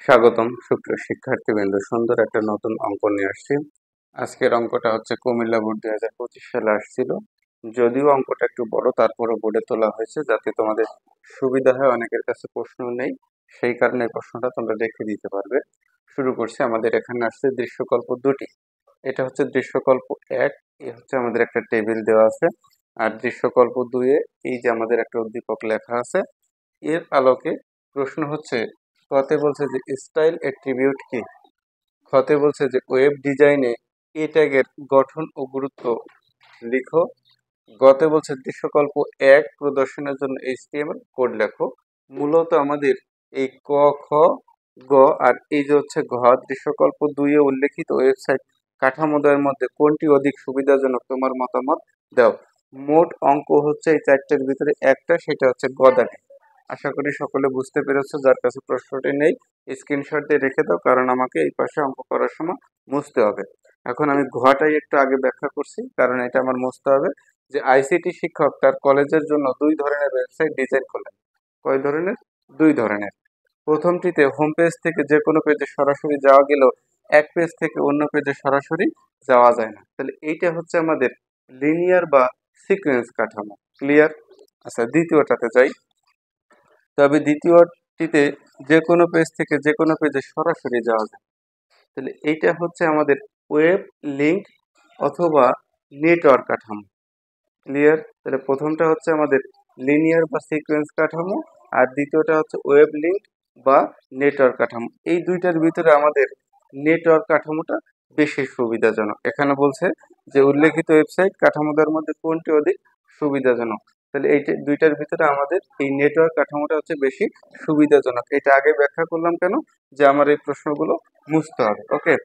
স্বাগতম সুপ্রিয় শিক্ষার্থীবৃন্দ, সুন্দর একটা নতুন অঙ্ক নিয়ে আসছি। আজকের অঙ্কটা হচ্ছে কুমিল্লা বোর্ড 2025 সালে আসছিল। যদিও অঙ্কটা একটু বড়, তারপরে বোর্ডে তোলা হয়েছে যাতে তোমাদের সুবিধা হয়। অনেকের কাছে প্রশ্ন নেই, সেই কারণে এই প্রশ্নটা তোমরা দেখে দিতে পারবে। শুরু করছি। আমাদের এখানে আসছে দৃশ্যকল্প দুটি। এটা হচ্ছে দৃশ্যকল্প 1, এ হচ্ছে আমাদের একটা টেবিল দেওয়া আছে। আর দৃশ্যকল্প 2-এ এই যে আমাদের একটা উদ্দীপক লেখা আছে। এর আলোকে প্রশ্ন হচ্ছে, কতে বলছে যে স্টাইল অ্যাট্রিবিউট কি, খতে বলছে যে ওয়েব ডিজাইনে এ ট্যাগের গঠন ও গুরুত্ব লিখো, গতে বলছে দৃশ্যকল্প 1 প্রদর্শনের জন্য এইচটিএমএল কোড লেখো। মূলত আমাদের এই ক, খ, গ আর এই যে হচ্ছে ঘ, দৃশ্যকল্প 2-এ উল্লেখিত ওয়েবসাইট কাঠামোদ্বয়ের মধ্যে কোনটি অধিক সুবিধাজনক, তোমার মতামত দাও। মোট অঙ্ক হচ্ছে এই চারটের ভিতরে একটা, সেটা হচ্ছে গ দাগে। আশা করি সকলে বুঝতে পেরেছো। যার কাছে প্রশ্নটি নেই স্ক্রিনশট দিয়ে রেখে দাও, কারণ আমাকে এই পাশে অঙ্ক করার সময় মুছতে হবে। এখন আমি ঘটাই একটু আগে ব্যাখ্যা করছি, কারণ এটা আমার মুছতে হবে। যে আইসিটি শিক্ষক তার কলেজের জন্য 2 ধরনের ওয়েবসাইট ডিজাইন করলেন। কয় ধরনের? 2 ধরনের। প্রথমটিতে হোম পেজ থেকে যে কোনো পেজে সরাসরি যাওয়া গেলেও এক পেজ থেকে অন্য পেজে সরাসরি যাওয়া যায় না। তাহলে এইটা হচ্ছে আমাদের লিনিয়ার বা সিকোয়েন্স কাঠামো। ক্লিয়ার? আচ্ছা, দ্বিতীয়টাতে যাই। তবে দ্বিতীয়টিতে যে কোনো পেজ থেকে যে কোনো পেজে সরাসরি যাওয়া যায়। তাহলে এইটা হচ্ছে আমাদের ওয়েব লিঙ্ক অথবা নেটওয়ার্ক কাঠামো। ক্লিয়ার? তাহলে প্রথমটা হচ্ছে আমাদের লিনিয়ার বা সিকোয়েন্স কাঠামো, আর দ্বিতীয়টা হচ্ছে ওয়েব লিঙ্ক বা নেটওয়ার্ক কাঠামো। এই দুইটার ভিতরে আমাদের নেটওয়ার্ক কাঠামোটা বেশি সুবিধাজনক। এখানে বলছে যে উল্লেখিত ওয়েবসাইট কাঠামোদের মধ্যে কোনটি অধিক সুবিধাজনক। তাহলে এই দুইটার ভিতরে আমাদের এই নেটওয়ার্ক কাঠামোটা হচ্ছে বেশি সুবিধাজনক। এটা আগে ব্যাখ্যা করলাম কেন, যে আমার এই প্রশ্নগুলো মুছতে হবে। ওকে,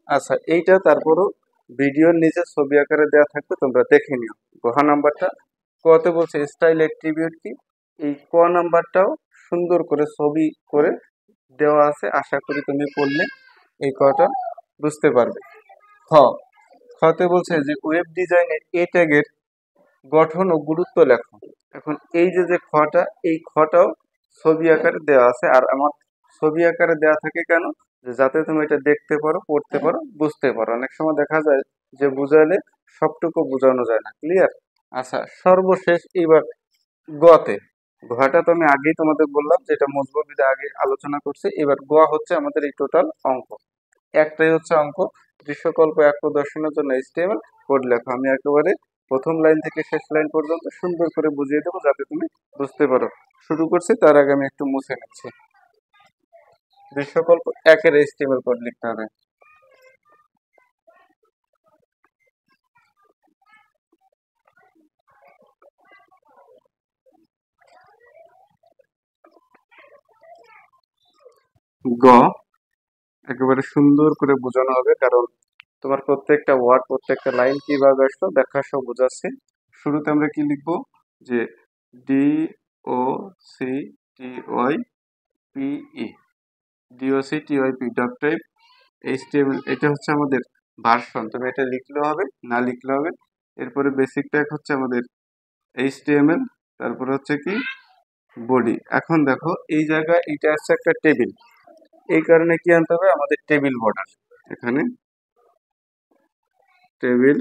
আচ্ছা, এইটা তারপরও ভিডিওর নিচে ছবি আকারে দেওয়া থাকবে, তোমরা দেখে নিও। ঘ নাম্বারটা, কতে বলছে স্টাইল অ্যাট্রিবিউট কি, এই ক নাম্বারটাও সুন্দর করে ছবি করে দেওয়া আছে। আশা করি তুমি পড়লে এই কটা বুঝতে পারবে। খ, খতে বলছে যে ওয়েব ডিজাইনের এ ট্যাগের গঠন ও গুরুত্ব লেখো। এখন এই যে যে খটা, এই খটাও ছবি আকারে দেওয়া আছে। আর আমার ছবি আকারে দেওয়া থাকে কেন, যে যাতে তুমি এটা দেখতে পারো, পড়তে পারো, বুঝতে পারো। অনেক সময় দেখা যায় যে বুঝাইলে সবটুকু বোঝানো যায় না। ক্লিয়ার? আচ্ছা, সর্বশেষ এবার গতে। ঘটা তো আমি আগেই তোমাদের বললাম যে এটা মজবুত আগে আলোচনা করছি। এবার গ হচ্ছে আমাদের এই টোটাল অঙ্ক। একটাই হচ্ছে অঙ্ক, দৃশ্যকল্প 1 প্রদর্শনের জন্য এইচটিএমএল কোড লেখো। আমি একেবারে প্রথম লাইন থেকে শেষ লাইন পর্যন্ত সুন্দর করে বুঝিয়ে দেবো যাতে তুমি বুঝতে পারো। শুরু করছি, তার আগে আমি একটু মুছে নিচ্ছি। দৃশ্যকল্প 1-এর এইচটিএমএল কোড লিখতে হবে। গ, একেবারে সুন্দর করে বোঝানো হবে, কারণ তোমার প্রত্যেকটা ওয়ার্ড, প্রত্যেকটা লাইন কিভাবে আসলো ব্যাখ্যা সহ বোঝাচ্ছে। শুরুতে আমরা কি লিখবো, যে D O C T Y P E, D O C T Y P dot type HTML. এটা হচ্ছে আমাদের ভার্সন। তুমি এটা লিখলেও হবে, না লিখলে হবে। এরপরে বেসিক ট্যাগ হচ্ছে আমাদের এইচটিএমএল, তারপরে হচ্ছে কি বডি। এখন দেখো এই জায়গায় এটা হচ্ছে একটা টেবিল, এই কারণে কি আনতে হবে আমাদের টেবিল বর্ডার। এখানে টেবিল,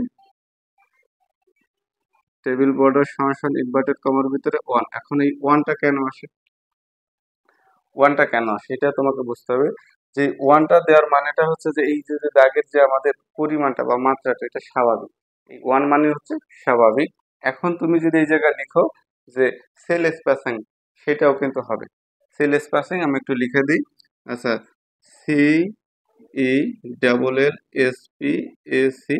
টেবিল বর্ডার সমান ইনভার্টেড কমার ভিতরে 1। এখন এই ওয়ানটা কেন আসে, ওয়ানটা কেন আসে এটা তোমাকে বুঝতে হবে। যে ওয়ানটা দেওয়ার মানেটা হচ্ছে যে এই যে দাগের যে আমাদের পরিমাণটা বা মাত্রাটা, এটা স্বাভাবিক। এই ওয়ান মানে হচ্ছে স্বাভাবিক। এখন তুমি যদি এই জায়গায় লিখো যে সেল স্পেসিং, সেটাও কিন্তু হবে। সেল স্পেসিং আমি একটু লিখে দিই। আচ্ছা, C E double L S P A C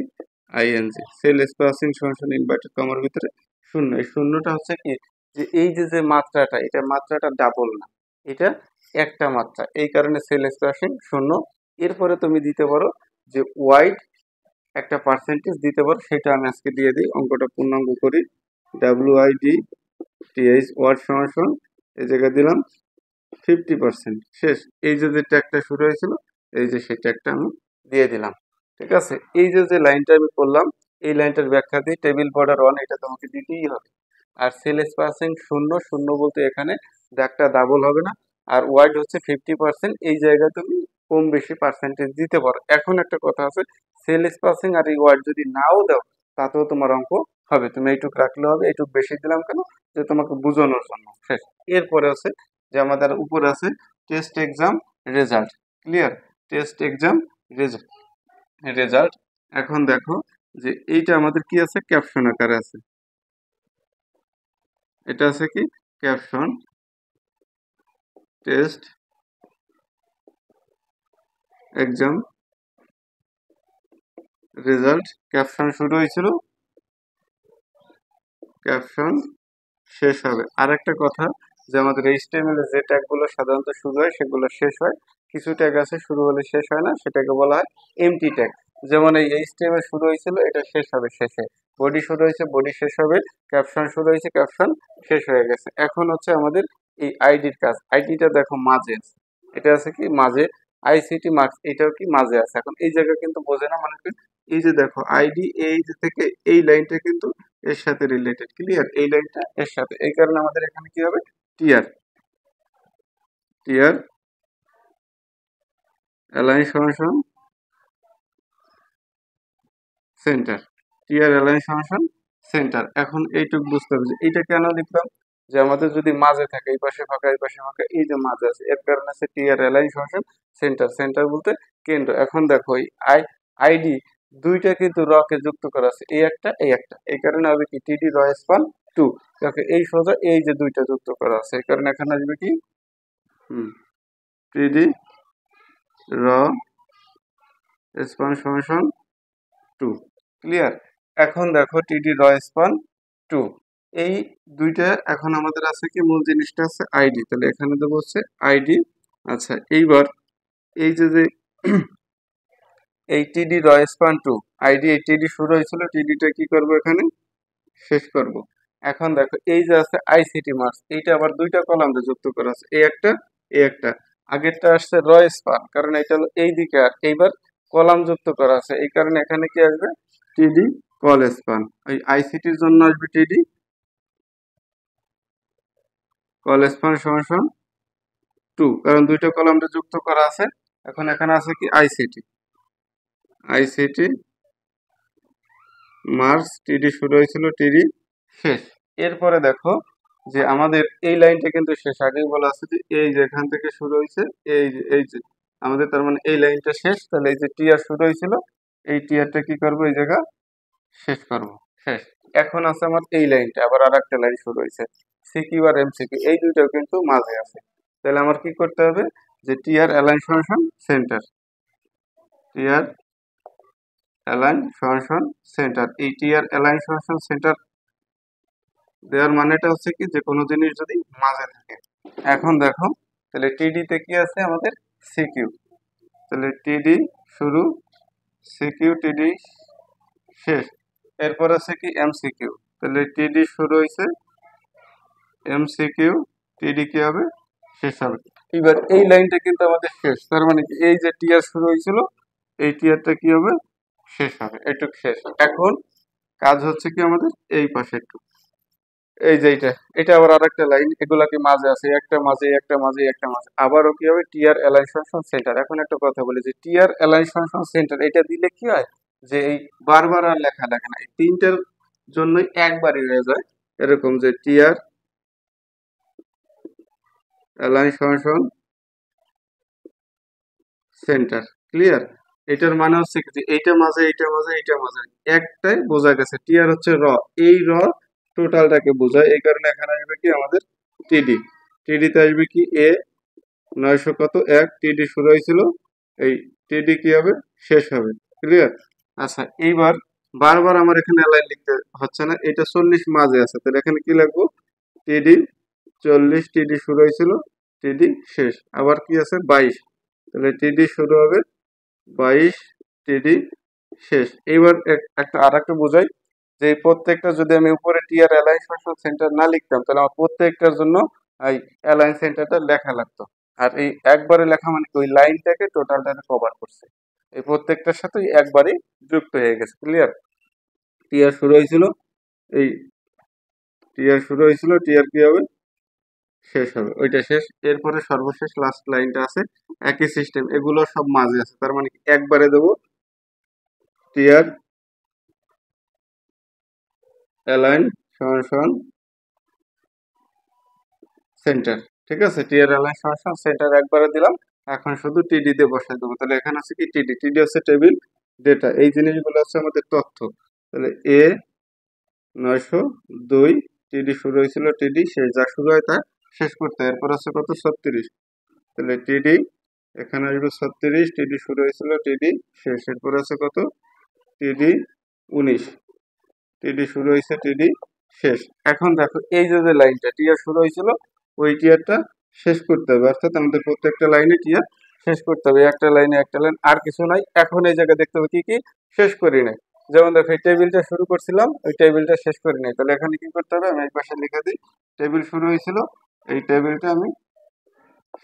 I N G, cell spacing সমান ইনভার্টেড কমার ভিতরে শূন্য। এই শূন্যটা হচ্ছে কি, যে এই যে যে মাত্রাটা, এটা মাত্রাটা ডাবল না, এটা একটা মাত্রা, এই কারণে সেল স্পেসিং শূন্য। এরপরে তুমি দিতে পারো যে ওয়াইড একটা পার্সেন্টেজ দিতে পারো, সেটা আমি আজকে দিয়ে দিই। অঙ্কটা পূর্ণাঙ্গ করি। ডাব্লিউআইডি টিএইচ ওয়ার্ড সমান এই জায়গায় দিলাম 50%। শেষ। এই যে যে ট্যাগটা শুরু হয়েছিল, এই যে সেই ট্যাগটা আমি দিয়ে দিলাম। ঠিক আছে? এই যে যে লাইনটা আমি করলাম, এই লাইনটার ব্যাখ্যা দিই। টেবিল বর্ডার 1 এটা তোমাকে দিতেই হবে। আর সেল স্পেসিং শূন্য, শূন্য বলতে এখানে দাগটা ডাবল হবে না, আর ওয়াইড হচ্ছে 50%। এই জায়গায় তুমি কম বেশি পার্সেন্টেজ দিতে পারো। এখন একটা কথা আছে, সেল স্পেসিং আর এই ওয়ার্ড যদি নাও দাও তাতেও তোমার অঙ্ক হবে। তুমি এইটুক রাখলে হবে। এইটুক বেশি দিলাম কেন, যে তোমাকে বোঝানোর জন্য। শেষ। এরপরে আছে যে আমাদের উপরে আছে test exam result. Clear? Test exam result. এখন দেখো যে এইটা আমাদের কি আছে, ক্যাপশন আকারে আছে। এটা আছে কি caption, test exam result. Caption শুরু হয়েছিল, ক্যাপশন শেষ হবে। আর একটা কথা, যে আমাদের এইচটিএমএল এর যে ট্যাগগুলো সাধারণত শুরু হয় সেগুলো শেষ হয়। কিছু ট্যাগ আছে শুরু হলে শেষ হয় না, সেটাকে বলা হয় এমটি ট্যাগ। যেমন এই এইচটিএমএল শুরু হয়েছিল, এটা শেষ হবে শেষে। বডি শুরু হয়েছে, বডি শেষ হবে। ক্যাপশন শুরু হয়েছে, ক্যাপশন শেষ হয়ে গেছে। এখন হচ্ছে আমাদের এই আইডির কাজ। আইডিটা দেখো মাঝে আছে, এটা আছে কি মাঝে। আইসিটি মার্কস এটাও কি মাঝে আছে। এখন এই জায়গা কিন্তু বোঝে না, মানে কি এই যে দেখো আইডি, এই যে থেকে এই লাইনটা কিন্তু এর সাথে রিলেটেড। ক্লিয়ার? এই লাইনটা এর সাথে, এই কারণে আমাদের এখানে কি হবে, টিয়ার টিয়ার অ্যালাইন সমান সেন্টার। টিয়ার অ্যালাইন সমান সেন্টার। এখন এইটুক বুঝতে হবে যে এইটা কেন লিখলাম, যে আমাদের যদি মাঝে থাকে, এই পাশে ফাঁকা এই পাশে ফাঁকা, এই যে মাঝে আছে, এর কারণে আছে টিয়ার অ্যালাইন সমান সেন্টার। সেন্টার বলতে কেন্দ্র। এখন দেখো এই আইডি দুইটা কিন্তু র কে যুক্ত করা আছে, এই একটা এই একটা। এই কারণে হবে কি টিডি র স্পান 2। দেখো এই সোজা এই যে দুইটা যুক্ত করা আছে, এই কারণে এখানে আসবে কি টিডি র স্পান সমান 2। ক্লিয়ার? এখন দেখো টিডি র স্পান 2, এই দুইটা। এখন আমাদের আছে কি মূল জিনিসটা আছে আইডি, তাহলে এখানে দেবো হচ্ছে আইডি। আচ্ছা, এইবার এই যে যে এই টিডি র স্পান 2 আইডি, এই টিডি শুরু হয়েছিল, টিডিটা কি করব এখানে শেষ করব। এখন দেখো এই যে আছে আইসিটি মার্কস, এইটা আবার দুইটা কলাম যুক্ত করা আছে, এই একটা এই একটা। আগেরটা আসছে র স্পান, কারণ এটা হলো এই দিকে, আর এইবার কলাম যুক্ত করা আছে, এই কারণে এখানে কি আসবে টিডি কল স্পান। ওই আইসিটির জন্য আসবে টিডি কল স্পান সমান 2, কারণ দুইটা কলাম যুক্ত করা আছে। এখন এখানে আছে কি আইসিটি মার্কস, টিডি শুরু হয়েছিল, টিডি শেষ। এরপরে দেখো যে আমাদের এই লাইনটা কিন্তু শেষ। আগেই বলা আছে যে এই যে এখান থেকে শুরু হয়েছে, এই যে আমাদের তার মানে এই লাইনটা শেষ। তাহলে এই যে টিআর শুরু হয়েছিল, এই টিআরটা কি করবো এই জায়গা শেষ করব। শেষ। এখন আছে আমার এই লাইনটা, আবার আর একটা লাইন শুরু হয়েছে, সিকিউ আর এমসিকিউ, এই দুইটাও কিন্তু মাঝে আছে। তাহলে আমার কি করতে হবে, যে টিআর অ্যালাইন সমান সেন্টার, টিআর অ্যালাইন সমান সেন্টার। এই টিআর অ্যালাইন সমান সেন্টার দেওয়ার মানেটা হচ্ছে কি, যে কোনো জিনিস যদি মাঝে থাকে। এখন দেখো তাহলে টিডি তে কি আছে আমাদের সিকিউ, তাহলে টিডি শুরু, সিকিউ টিডি শেষ। এরপর আছে কি এমসিকিউ, তাহলে টিডি শুরু হয়েছে, এমসিকিউ টিডি কি হবে শেষ হবে। এবার এই লাইনটা কিন্তু আমাদের শেষ, তার মানে কি এই যে টিআর শুরু হয়েছিল, এই টিআরটা কি হবে শেষ হবে, এটুক শেষ। এখন কাজ হচ্ছে কি আমাদের এই পাশে একটু, এই যে এটা আবার আরেকটা লাইন, এগুলা কি মাঝে আছে, একটা মাঝে একটা মাঝে একটা মাঝে। আবারও কি হবে টিআর অ্যালাইন সমান সেন্টার। এখন একটা কথা বলি, যে টিআর অ্যালাইন সমান সেন্টার এটা দিলে কি হয়, যে এই বারবার আর লেখা লাগে না, এই তিনটার জন্যই একবারই হয়ে যায়। এরকম যে টিআর অ্যালাইন সমান সেন্টার। ক্লিয়ার? এটার মানে হচ্ছে কি, যে এইটা মাঝে এইটা মাঝে এইটা মাঝে একটাই বোঝা গেছে। টিআর হচ্ছে র, এই র টোটালটাকে বোঝায়। এই কারণে এখানে আসবে কি আমাদের টিডি। টিডিতে আসবে কি এ 900 কত 1, টিডি শুরু হয়েছিল, এই টিডি কি হবে শেষ হবে। ক্লিয়ার? আচ্ছা, এইবার বারবার আমার এখানে লাইন লিখতে হচ্ছে না, এটা 40 মাঝে আছে, তাহলে এখানে কি লিখবো টিডি 40, টিডি শুরু হয়েছিল, টিডি শেষ। আবার কি আছে 22, তাহলে টিডি শুরু হবে 22, টিডি শেষ। এইবার একটা আর একটা বোঝাই, যে এই প্রত্যেকটা যদি আমি উপরে টিআর অ্যালাইন সেন্টার না লিখতাম, তাহলে আমার প্রত্যেকটার জন্য এই অ্যালাইন সেন্টারটা লেখা লাগতো। আর এই একবারে লেখা মানে কি, ওই লাইনটাকে টোটালটাকে কভার করছে, এই প্রত্যেকটার সাথে একবারই যুক্ত হয়ে গেছে। ক্লিয়ার? টিআর শুরু হয়েছিল, এই টিআর শুরু হয়েছিল, টিআর কি হবে শেষ হবে, ওইটা শেষ। এরপরে সর্বশেষ লাস্ট লাইনটা আছে একই সিস্টেম, এগুলো সব মাঝে আছে, তার মানে কি একবারে দেবো টিয়ার অ্যালাইন সমান সমান সেন্টার। ঠিক আছে, টিয়ার অ্যালাইন সমান সমান সেন্টার একবারে দিলাম। এখন শুধু টিডি দিয়ে বসাই দেবো। তাহলে এখানে আছে কি টিডি, টিডি হচ্ছে টেবিল ডেটা, এই জিনিসগুলো হচ্ছে আমাদের তথ্য। তাহলে এ 902, টিডি শুরু হয়েছিল টিডি শেষ, যা শুরু হয় তা শেষ করতে হয়। এরপর আছে কত 36, তাহলে টিডি এখানে আসবে 36, টিডি শুরু হয়েছিল টিডি শেষ, এরপর আছে কত টিডি 19, টিডি শুরু হয়েছে টিডি শেষ। এখন দেখো এই যে যে লাইনটা টিয়ার শুরু হয়েছিল ওই টিয়ারটা শেষ করতে হবে, অর্থাৎ আমাদের প্রত্যেকটা লাইনে টিয়ার শেষ করতে হবে, একটা লাইনে একটা লাইন, আর কিছু নাই। এখন এই জায়গায় দেখতে হবে কি কি শেষ করি নাই। যেমন দেখো এই টেবিলটা শুরু করছিলাম, ওই টেবিলটা শেষ করি নাই, তাহলে এখানে কি করতে হবে, আমি এই পাশে লিখে দিই টেবিল শুরু হয়েছিল, এই টেবিলটা আমি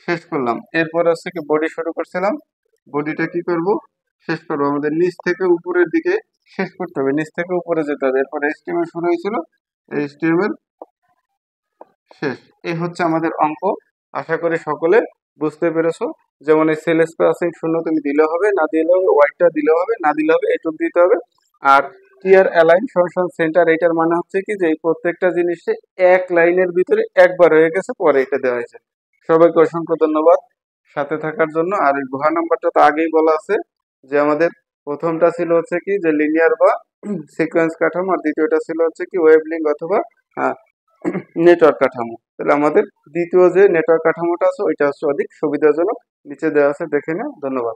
শেষ করলাম। এরপর আছে কি বডি শুরু করছিলাম, বডিটা কি করব, শেষ করবো। আমাদের নিচ থেকে উপরের দিকে শেষ করতে হবে, নিচ থেকে উপরে যেতে হবে। এরপর এইচটিএমএল শুরু হয়েছিল, এইচটিএমএল শেষ। এই হচ্ছে আমাদের অঙ্ক। আশা করি সকলে বুঝতে পেরেছো। যেমন এই সেল স্পেসিং শূন্য তুমি দিলে হবে, না দিলে হবে, ওয়াইডটা দিলে হবে, না দিলে হবে, এটুক দিতে হবে। আর টিয়ার অ্যালাইন সমান সেন্টার, এইটার মানে হচ্ছে কি যে এই প্রত্যেকটা জিনিসে এক লাইনের ভিতরে একবার হয়ে গেছে, পরে এটা দেওয়া হয়েছে। সবাইকে অসংখ্য ধন্যবাদ সাথে থাকার জন্য। আর এই গুহা নাম্বারটা তো আগেই বলা আছে যে আমাদের প্রথমটা ছিল হচ্ছে কি যে লিনিয়ার বা সিকোয়েন্স কাঠামো, আর দ্বিতীয়টা ছিল হচ্ছে কি ওয়েব লিঙ্ক অথবা নেটওয়ার্ক কাঠামো। তাহলে আমাদের দ্বিতীয় যে নেটওয়ার্ক কাঠামোটা আছে ওইটা হচ্ছে অধিক সুবিধাজনক। নিচে দেওয়া আছে, দেখে নাও। ধন্যবাদ।